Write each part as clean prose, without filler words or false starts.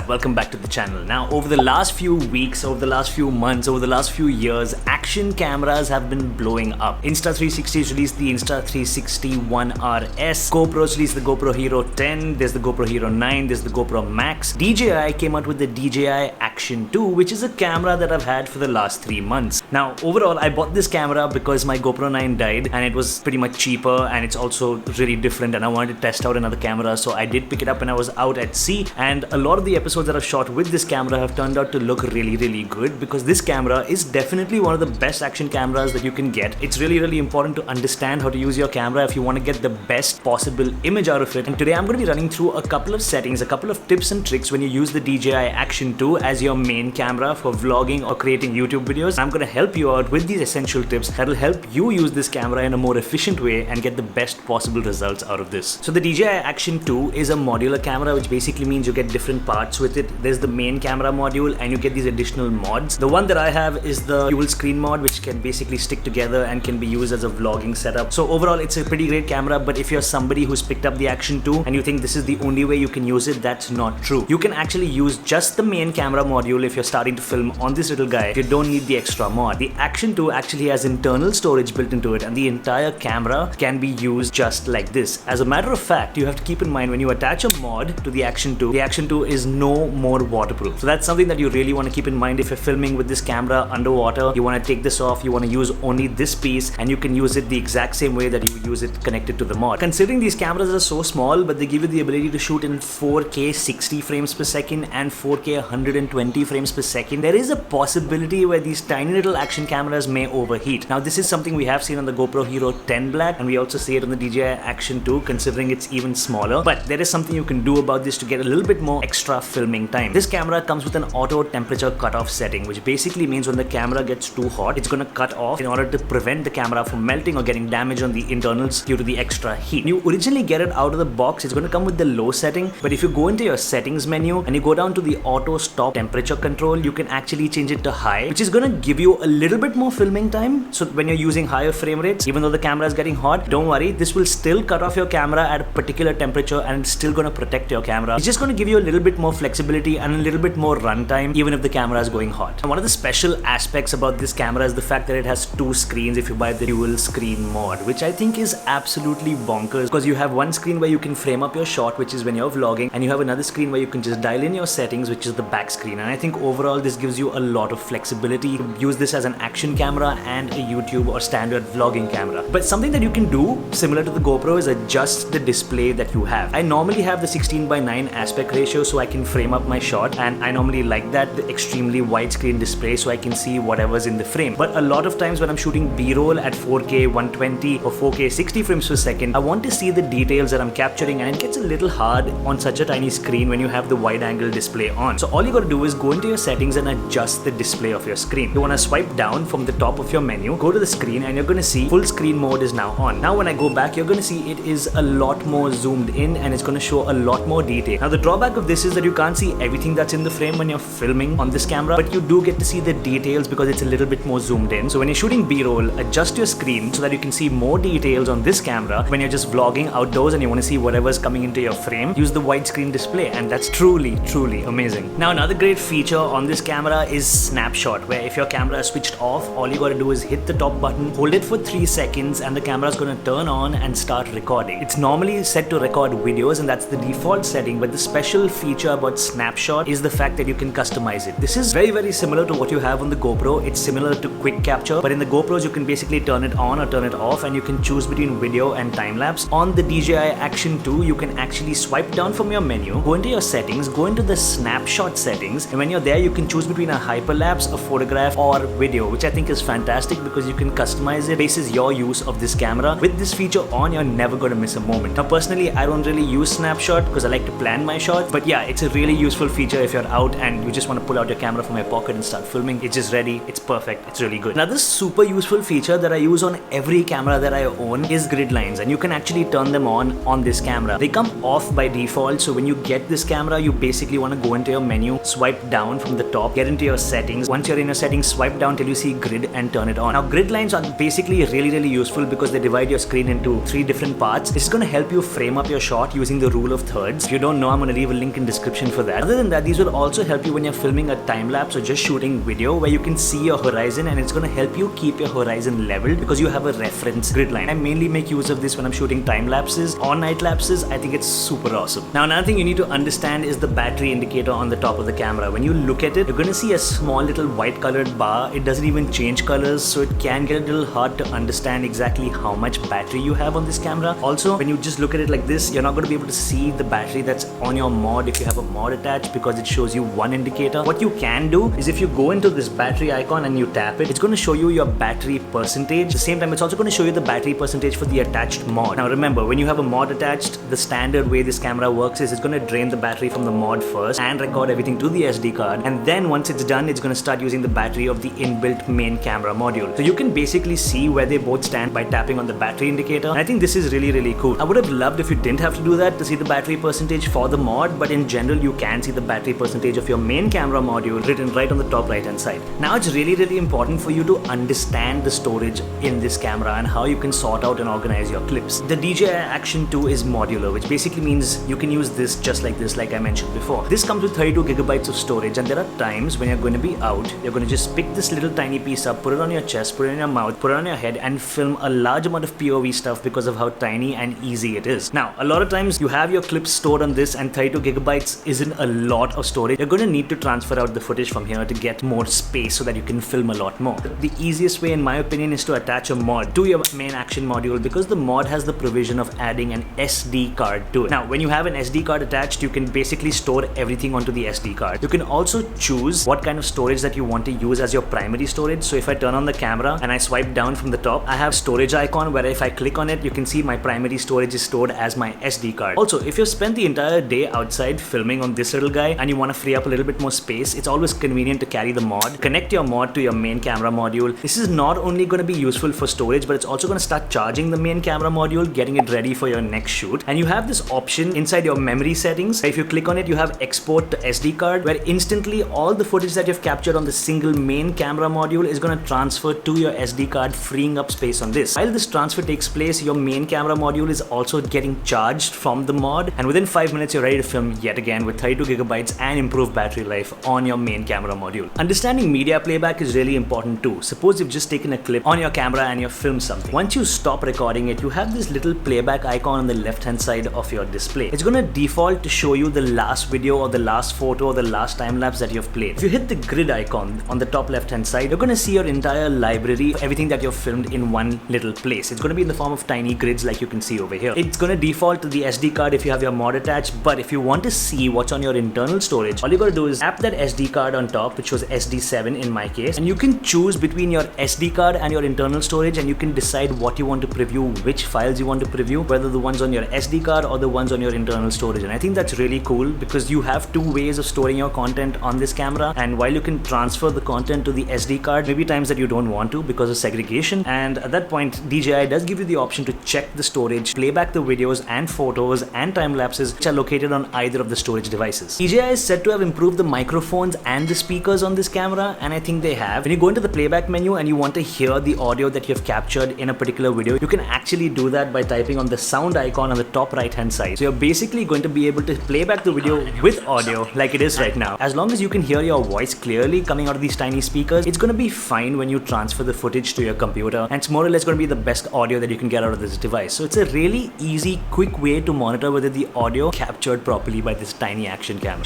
up? Welcome back to the channel. Now, over the last few weeks, over the last few months, over the last few years, action cameras have been blowing up. Insta360's released the Insta360 One RS. GoPro's released the GoPro Hero 10. There's the GoPro Hero 9. There's the GoPro Max. DJI came out with the DJI Action 2, which is a camera that I've had for the last 3 months. Now, overall, I bought this camera because my GoPro 9 died and it was pretty much cheaper and it's also really different and I wanted to test out another camera, so I did pick it up when I was out at sea. And a lot of the episodes that I've shot with this camera have turned out to look really good because this camera is definitely one of the best action cameras that you can get. It's really important to understand how to use your camera if you want to get the best possible image out of it. And today I'm going to be running through a couple of settings, a couple of tips and tricks when you use the DJI Action 2 as your main camera for vlogging or creating YouTube videos. I'm going to help you out with these essential tips that will help you use this camera in a more efficient way and get the best possible results out of this. So the DJI Action 2 is a modular camera, which basically means you get different parts with it. There's the main camera module and you get these additional mods. The one that I have is the dual screen mod, which can basically stick together and can be used as a vlogging setup. So overall, it's a pretty great camera, but if you're somebody who's picked up the Action 2 and you think this is the only way you can use it, that's not true. You can actually use just the main camera module if you're starting to film on this little guy. You don't need the extra mod. The Action 2 actually has internal storage built into it and the entire camera can be used just like this. As a matter of fact, you have to keep in mind when you attach a mod to the Action 2, the Action 2 is no more waterproof. So that's something that you really want to keep in mind if you're filming with this camera underwater. You want to take this off, you want to use only this piece and you can use it the exact same way that you would use it connected to the mod. Considering these cameras are so small, but they give you the ability to shoot in 4K 60 frames per second and 4K 120 frames per second, there is a possibility where these tiny little action cameras may overheat. Now this is something we have seen on the GoPro Hero 10 Black and we also see it on the DJI Action 2 considering it's even smaller, but there is something you can do about this to get a little bit more extra filming time. This camera comes with an auto temperature cutoff setting, which basically means when the camera gets too hot, it's going to cut off in order to prevent the camera from melting or getting damage on the internals due to the extra heat. When you originally get it out of the box, it's going to come with the low setting, but if you go into your settings menu and you go down to the auto stop temperature control, you can actually change it to high, which is going to give you a little bit more filming time. So when you're using higher frame rates, even though the camera is getting hot, don't worry, this will still cut off your camera at a particular temperature and it's still going to protect your camera. It's just going to give you a little bit more flexibility and a little bit more runtime even if the camera is going hot. And one of the special aspects about this camera is the fact that it has 2 screens if you buy the dual screen mod, which I think is absolutely bonkers because you have one screen where you can frame up your shot, which is when you're vlogging, and you have another screen where you can just dial in your settings, which is the back screen. And I think overall this gives you a lot of flexibility. You can use this as an action camera and a YouTube or standard vlogging camera. But something that you can do similar to the GoPro is adjust the display that you have. I normally have the 16:9 aspect ratio so I can frame up my shot, and I normally like that, the extremely widescreen display, so I can see whatever's in the frame. But a lot of times when I'm shooting B-roll at 4K 120 or 4K 60 frames per second, I want to see the details that I'm capturing, and it gets a little hard on such a tiny screen when you have the wide angle display on. So all you gotta do is go into your settings and adjust the display of your screen. You wanna swipe down from the top of your menu, go to the screen, and you're gonna see full screen mode is now on. Now when I go back, you're gonna see it is a lot more zoomed in and it's gonna show a lot more detail. Now the drawback of this is that you can't see everything that's in the frame when you're filming on this camera, but you do get to see the details because it's a little bit more zoomed in. So when you're shooting B-roll, adjust your screen so that you can see more details on this camera. When you're just vlogging outdoors and you want to see whatever's coming into your frame, use the widescreen display, and that's truly amazing. Now another great feature on this camera is Snapshot, where if your camera is switched off, all you gotta do is hit the top button, hold it for 3 seconds, and the camera is gonna turn on and start recording. It's normally set to record videos and that's the default setting, but the special feature about Snapshot is the fact that you can customize it. This is very similar to what you have on the GoPro. It's similar to quick capture, but in the GoPros you can basically turn it on or turn it off and you can choose between video and time lapse. On the DJI Action 2, you can actually swipe down from your menu, go into your settings, go into the Snapshot settings, and when you're there you can choose between a hyperlapse, a photograph, or video, which I think is fantastic because you can customize it based on your use of this camera. With this feature on, you're never going to miss a moment. Now personally, I don't really use Snapshot because I like to plan my shots, but yeah, it's a really useful feature if you're out and you just want to pull out your camera from your pocket and start filming. It's just ready, it's perfect, it's really good. Another super useful feature that I use on every camera that I own is Gridlines, and you can actually turn them on this camera. They come off by default, so when you get this camera, you basically want to go into your menu, swipe swipe down from the top, get into your settings. Once you're in your settings, swipe down till you see grid and turn it on. Now grid lines are basically really useful because they divide your screen into 3 different parts. It's going to help you frame up your shot using the rule of thirds. If you don't know, I'm going to leave a link in description for that. Other than that, these will also help you when you're filming a time lapse or just shooting video where you can see your horizon, and it's going to help you keep your horizon leveled because you have a reference grid line. I mainly make use of this when I'm shooting time lapses or night lapses. I think it's super awesome. Now another thing you need to understand is the battery indicator on the top of the camera. When you look at it, you're going to see a small little white colored bar. It doesn't even change colors, so it can get a little hard to understand exactly how much battery you have on this camera. Also, when you just look at it like this, you're not going to be able to see the battery that's on your mod if you have a mod attached, because it shows you one indicator. What you can do is if you go into this battery icon and you tap it, it's going to show you your battery percentage. At the same time, it's also going to show you the battery percentage for the attached mod. Now remember, when you have a mod attached, the standard way this camera works is it's going to drain the battery from the mod first and record everything to the SD card, and then once it's done, it's going to start using the battery of the inbuilt main camera module. So you can basically see where they both stand by tapping on the battery indicator, and I think this is really cool. I would have loved if you didn't have to do that to see the battery percentage for the mod, but in general you can see the battery percentage of your main camera module written right on the top right hand side. Now it's really important for you to understand the storage in this camera and how you can sort out and organize your clips. The DJI Action 2 is modular, which basically means you can use this just like this, like I mentioned before. This comes with 32 gigabytes of storage, and there are times when you're going to be out, you're going to just pick this little tiny piece up, put it on your chest, put it in your mouth, put it on your head, and film a large amount of POV stuff because of how tiny and easy it is. Now, a lot of times you have your clips stored on this, and 32 gigabytes isn't a lot of storage. You're going to need to transfer out the footage from here to get more space so that you can film a lot more. The easiest way, in my opinion, is to attach a mod to your main action module, because the mod has the provision of adding an SD card to it. Now, when you have an SD card attached, you can basically store everything onto the SD card. You can also choose what kind of storage that you want to use as your primary storage. So if I turn on the camera and I swipe down from the top, I have storage icon where if I click on it, you can see my primary storage is stored as my SD card. Also, if you've spent the entire day outside filming on this little guy and you want to free up a little bit more space, it's always convenient to carry the mod. Connect your mod to your main camera module. This is not only going to be useful for storage, but it's also going to start charging the main camera module, getting it ready for your next shoot. And you have this option inside your memory settings. If you click on it, you have export to SD card, where instantly all the footage that you've captured on the single main camera module is going to transfer to your SD card, freeing up space on this. While this transfer takes place, your main camera module is also getting charged from the mod, and within 5 minutes you're ready to film yet again with 32 gigabytes and improved battery life on your main camera module. Understanding media playback is really important too. Suppose you've just taken a clip on your camera and you've filmed something. Once you stop recording it, you have this little playback icon on the left hand side of your display. It's going to default to show you the last video or the last photo or the last time lapse that you've played. If you hit the grid icon on the top left hand side, you're going to see your entire library, everything that you've filmed in one little place. It's going to be in the form of tiny grids like you can see over here. It's going to default to the SD card if you have your mod attached, but if you want to see what's on your internal storage, all you got to do is tap that SD card on top, which was SD7 in my case, and you can choose between your SD card and your internal storage, and you can decide what you want to preview, which files you want to preview, whether the ones on your SD card or the ones on your internal storage. And I think that's really cool because you have 2 ways of storing your content on this camera, and while you can transfer the content to the SD card, maybe times that you don't want to because of segregation, and at that point DJI does give you the option to check the storage, play back the videos and photos and time lapses which are located on either of the storage devices. DJI is said to have improved the microphones and the speakers on this camera, and I think they have. When you go into the playback menu and you want to hear the audio that you have captured in a particular video, you can actually do that by typing on the sound icon on the top right hand side. So you're basically going to be able to play back the video with audio like it is right now. As long as you can hear your voice clearly coming out of these tiny speakers, it's going to be fine when you transfer the footage to your computer, and it's more or less going to be the best audio that you can get out of this device. So it's a really easy, quick way to monitor whether the audio captured properly by this tiny action camera.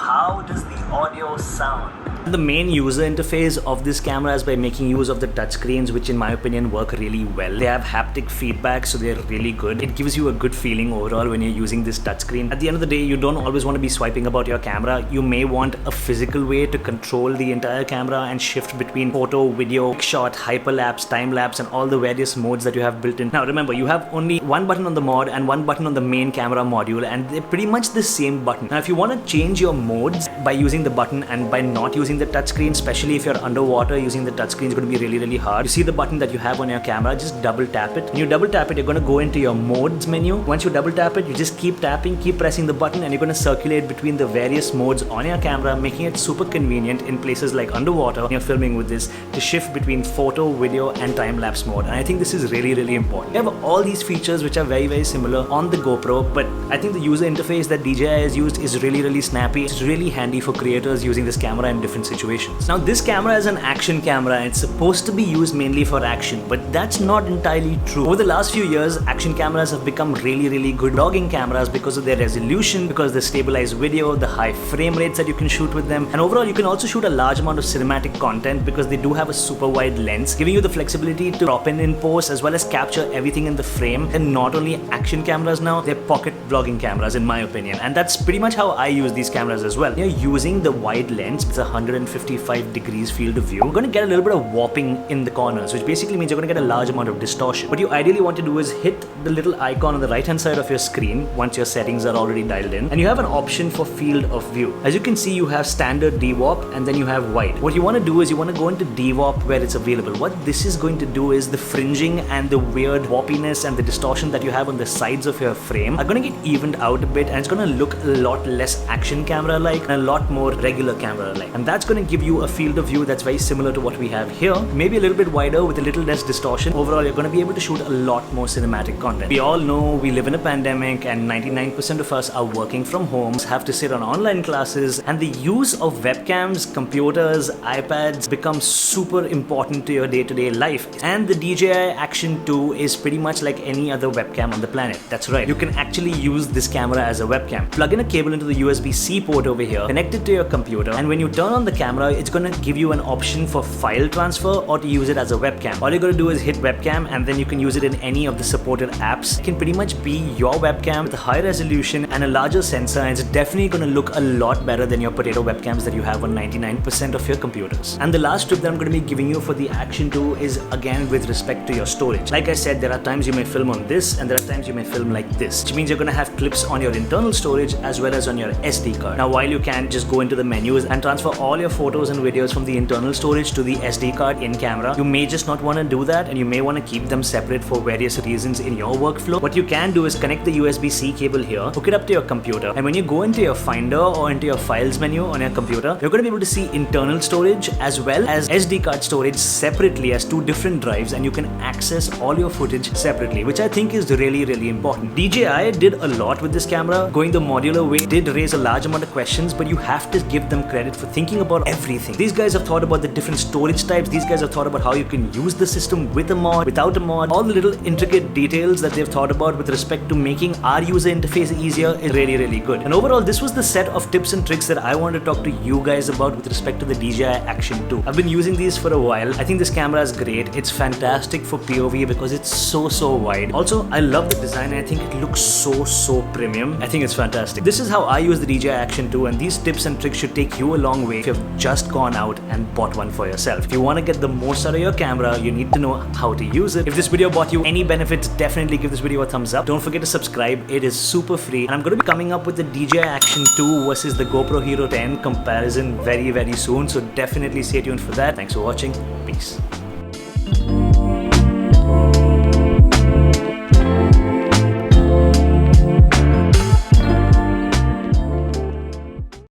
How does the audio sound? The main user interface of this camera is by making use of the touchscreens, which in my opinion work really well. They have haptic feedback, so they're really good. It gives you a good feeling overall when you're using this touchscreen. At the end of the day, you don't always want to be swiping about your camera. You may want a physical way to control the entire camera and shift between photo, video, shot, hyperlapse, time lapse, and all the various modes that you have built in. Now remember, you have only one button on the mod and one button on the main camera module, and they're pretty much the same button. Now if you want to change your modes by using the button and by not using using the touchscreen, especially if you're underwater, using the touchscreen is going to be really hard. You see the button that you have on your camera, just double tap it. When you double tap it, you're going to go into your modes menu. Once you double tap it, you just keep tapping, keep pressing the button, and you're going to circulate between the various modes on your camera, making it super convenient in places like underwater when you're filming with this to shift between photo, video and time-lapse mode. And I think this is really important. You have all these features which are very similar on the GoPro, but I think the user interface that DJI has used is really snappy. It's really handy for creators using this camera in different situations. Now this camera is an action camera and it's supposed to be used mainly for action, but that's not entirely true. Over the last few years, action cameras have become really good vlogging cameras because of their resolution, because of the stabilized video, the high frame rates that you can shoot with them, and overall you can also shoot a large amount of cinematic content because they do have a super wide lens, giving you the flexibility to crop in post as well as capture everything in the frame. And not only action cameras now, they're pocket vlogging cameras in my opinion, and that's pretty much how I use these cameras as well. You're using the wide lens with a 155 degrees field of view. You're going to get a little bit of warping in the corners, which basically means you're going to get a large amount of distortion. What you ideally want to do is hit the little icon on the right hand side of your screen once your settings are already dialed in, and you have an option for field of view. As you can see, you have standard DWAP and then you have wide. What you want to do is you want to go into DWAP where it's available. What this is going to do is the fringing and the weird warpiness and the distortion that you have on the sides of your frame are going to get evened out a bit, and it's going to look a lot less action camera like and a lot more regular camera like, and that's going to give you a field of view that's very similar to what we have here, maybe a little bit wider with a little less distortion. Overall, you're going to be able to shoot a lot more cinematic content. We all know we live in a pandemic and 99% of us are working from home, have to sit on online classes, and the use of webcams, computers, iPads becomes super important to your day-to-day life. And the DJI Action 2 is pretty much like any other webcam on the planet. That's right, you can actually use this camera as a webcam. Plug in a cable into the USB-C port over here, connect it to your computer, and when you turn on the camera, it's going to give you an option for file transfer or to use it as a webcam. All you're going to do is hit webcam, and then you can use it in any of the supported apps. It can pretty much be your webcam with a high resolution and a larger sensor, and it's definitely going to look a lot better than your potato webcams that you have on 99% of your computers. And the last tip that I'm going to be giving you for the Action 2 is again with respect to your storage. Like I said, there are times you may film on this and there are times you may film like this, which means you're going to have clips on your internal storage as well as on your SD card. Now while you can just go into the menus and transfer all your photos and videos from the internal storage to the SD card in camera, you may just not want to do that, and you may want to keep them separate for various reasons in your workflow. What you can do is connect the USB-C cable here, hook it up to your computer, and when you go into your Finder or into your Files menu on your computer, you're going to be able to see internal storage as well as SD card storage separately as two different drives, and you can access all your footage separately, which I think is really important. DJI did a lot with this camera. Going the modular way did raise a large amount of questions, but you have to give them credit for thinking about everything. These guys have thought about the different storage types. These guys have thought about how you can use the system with a mod, without a mod. All the little intricate details that they've thought about with respect to making our user interface easier is really good. And overall, this was the set of tips and tricks that I wanted to talk to you guys about with respect to the DJI Action 2. I've been using these for a while. I think this camera is great. It's fantastic for POV because it's so wide. Also, I love the design. I think it looks so premium. I think it's fantastic. This is how I use the DJI Action 2, and these tips and tricks should take you a long way if you've just gone out and bought one for yourself. If you want to get the most out of your camera, you need to know how to use it. If this video brought you any benefits, definitely give this video a thumbs up. Don't forget to subscribe. It is super free, and I'm going to be coming up with the DJI Action 2 versus the GoPro Hero 10 comparison very soon, so definitely stay tuned for that. Thanks for watching. Peace.